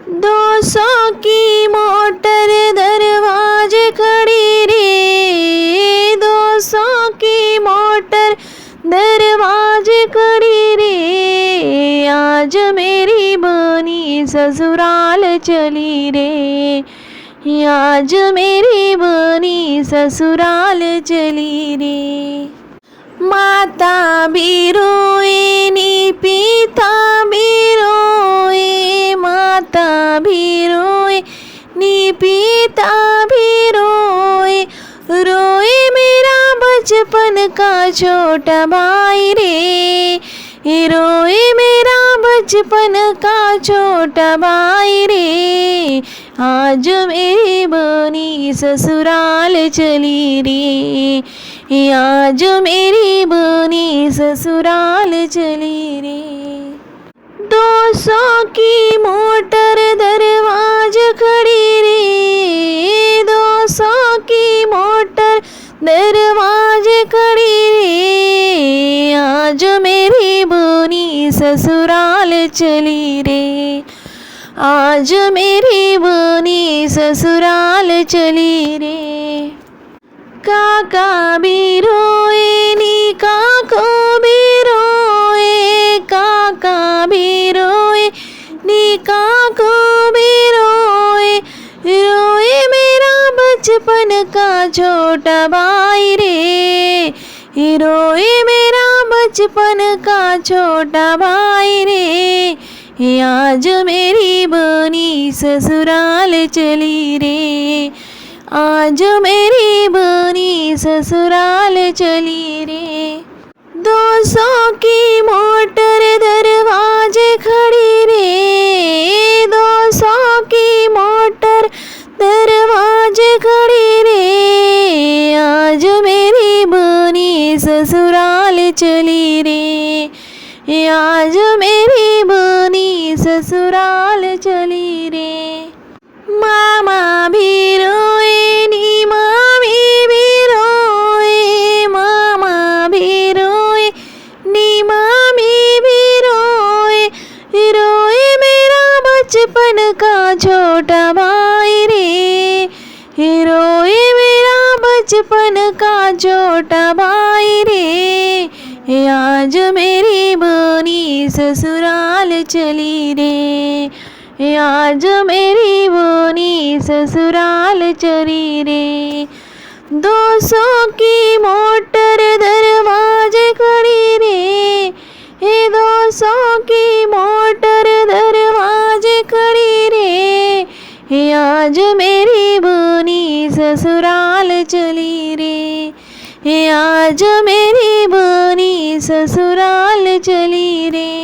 200 की मोटर दरवाजे खड़ी रे, 200 की मोटर दरवाजे खड़ी रे, आज मेरी बनी ससुराल चली रे, आज मेरी बनी ससुराल चली रे। माता भी रोए नी पिता भी रोए, माता भी रोए नी पिता भी रोए, रोए मेरा बचपन का छोटा भाई रे, रोए मेरा बचपन का छोटा भाई रे, आज मेरी बनी ससुराल चली रे, आज मेरी बनी ससुराल चली रे। 200 की मोटर दरवाजे खड़ी रे, 200 की मोटर दरवाजे खड़ी रे, आज मेरी बनी ससुराल चली रे, आज मेरी बनी ससुराल चली रे। काका भी रोए नी काको भी रोए, काका भी रोए नी काको भी रोए, रोए मेरा बचपन का छोटा भाई रे, रोए मेरा बचपन का छोटा भाई रे, आज मेरी बनी ससुराल चली रे, आज मेरी बनी ससुराल चली रे। 200 की मोटर दरवाजे खड़ी रे, 200 की मोटर दरवाजे खड़ी रे, आज मेरी बनी ससुराल चली रे, आज मेरी बनी ससुराल चली रे। मामा भी रोए नी मामी भी रोए, मामा भी रोए नी मामी भी रोए, रोए मेरा बचपन का छोटा भाई रे, रोए मेरा बचपन का छोटा भाई रे, आज मेरी बनी ससुराल चली रे, आज मेरी बनी ससुराल चली रे। 200 की मोटर दरवाजे खड़ी रे, 200 की मोटर दरवाजे खड़ी रे, आज मेरी बनी ससुराल चली रे, आज मेरी बनी ससुराल चली रे।